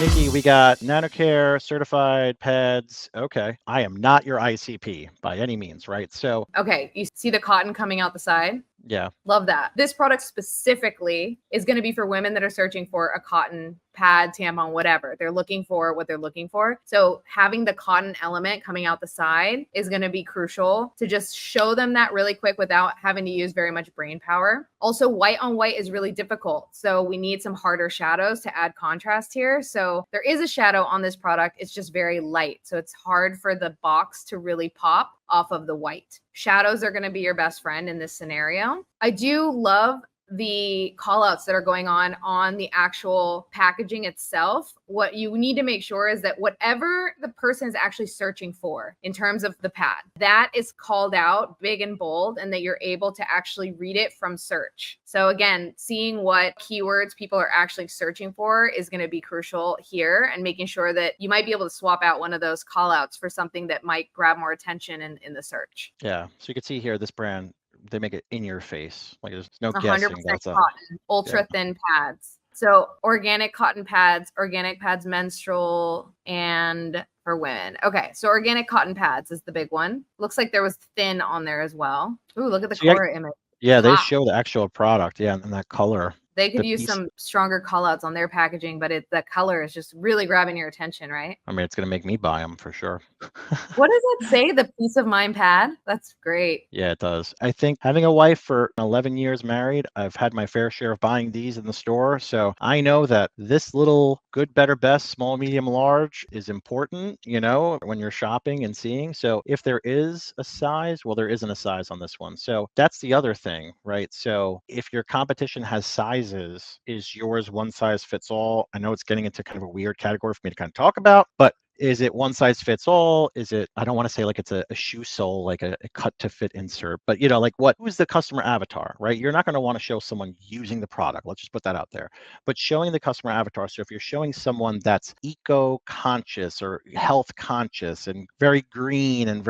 Nikki, we got NanoCare certified pads. Okay. I am not your ICP by any means, right? So, Okay, you see the cotton coming out the side? yeah. Love that. This product specifically is going to be for women that are searching for a cotton pad, tampon, whatever. They're looking for what they're looking for. So having the cotton element coming out the side is going to be crucial to just show them that really quick without having to use very much brain power. Also, white on white is really difficult. So we need some harder shadows to add contrast here. So there is a shadow on this product. It's just very light. So it's hard for the box to really pop off of the white. Shadows are going to be your best friend in this scenario. I do love the call outs that are going on the actual packaging itself. What you need to make sure is that whatever the person is actually searching for in terms of the pad, that is called out big and bold, and that you're able to actually read it from search. So again, seeing what keywords people are actually searching for is going to be crucial here, and making sure that you might be able to swap out one of those call outs for something that might grab more attention in the search. Yeah. So you can see here, this brand, they make it in your face. Like there's no 100% guessing that's a, cotton, yeah. ultra thin pads. So organic cotton pads, organic pads menstrual, and for women. Okay, so organic cotton pads is the big one. Looks like there was thin on there as well. Ooh, look at the So yeah, color image. yeah, they Pop. show the actual product. Yeah. And that color. They could The use piece. some stronger call outs on their packaging, but the color is just really grabbing your attention, right? I mean, it's going to make me buy them for sure. What does it say? The peace of mind pad? That's great. Yeah, it does. I think having a wife for 11 years married, I've had my fair share of buying these in the store. So I know that this little good, better, best, small, medium, large is important, when you're shopping and seeing. So if there is a size, well, there isn't a size on this one. So that's the other thing, right? So if your competition has sizes, is yours one size fits all? I know it's getting into kind of a weird category for me to kind of talk about, but is it one size fits all? Is it, I don't want to say like it's a shoe sole, like a cut to fit insert, but like who's the customer avatar, right? You're not going to want to show someone using the product. Let's just put that out there. But showing the customer avatar. So if you're showing someone that's eco-conscious or health conscious and very green and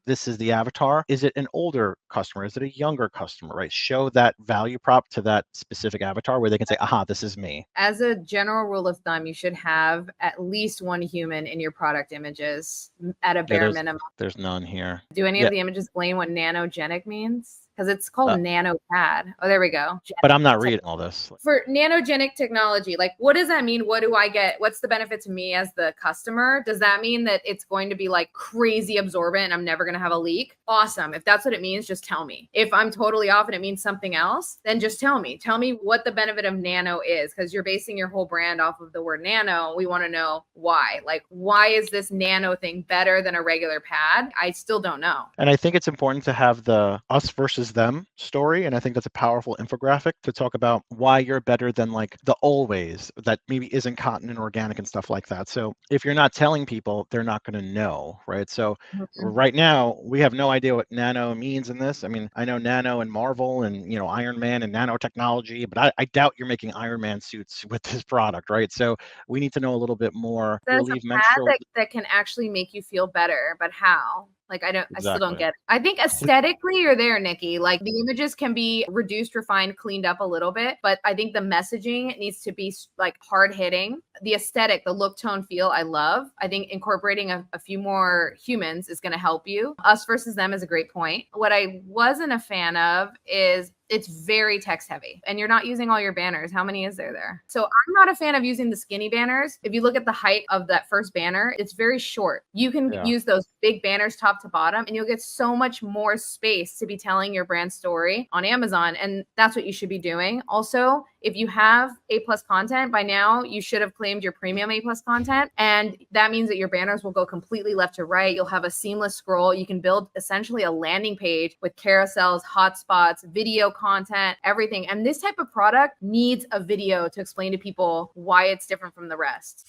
this is the avatar, is it an older customer? Is it a younger customer, right? Show that value prop to that specific avatar where they can say, aha, this is me. As a general rule of thumb, you should have at least one human in your product images at a bare minimum. There's none here. Do any of the images explain what nanogenic means? Because it's called nano pad. Oh, there we go. But I'm not reading all this. For nanogenic technology, like what does that mean? What do I get? What's the benefit to me as the customer? Does that mean that it's going to be like crazy absorbent and I'm never going to have a leak? Awesome. If that's what it means, just tell me. If I'm totally off and it means something else, then just tell me. Tell me what the benefit of nano is, because you're basing your whole brand off of the word nano. We want to know why. Like, why is this nano thing better than a regular pad? I still don't know. And I think it's important to have the us versus them story. And I think that's a powerful infographic to talk about why you're better than like the always that maybe isn't cotton and organic and stuff like that. So if you're not telling people, they're not going to know, right? So right now we have no idea what nano means in this. I mean, I know nano and Marvel and, Iron Man and nanotechnology, but I doubt you're making Iron Man suits with this product, right? So we need to know a little bit more. There's a pad that can actually make you feel better, but how? Like, I still don't get it. I think aesthetically you're there, Nikki. Like the images can be reduced, refined, cleaned up a little bit, but I think the messaging needs to be like hard hitting. The aesthetic, the look, tone, feel, I love. I think incorporating a few more humans is going to help you. Us versus them is a great point. What I wasn't a fan of is it's very text heavy and you're not using all your banners. How many is there? So I'm not a fan of using the skinny banners. If you look at the height of that first banner, it's very short. You can use those big banners top to bottom and you'll get so much more space to be telling your brand story on Amazon. And that's what you should be doing. Also, if you have A+ content by now, you should have claimed your premium A+ content. And that means that your banners will go completely left to right. You'll have a seamless scroll. You can build essentially a landing page with carousels, hotspots, video content, everything. And this type of product needs a video to explain to people why it's different from the rest.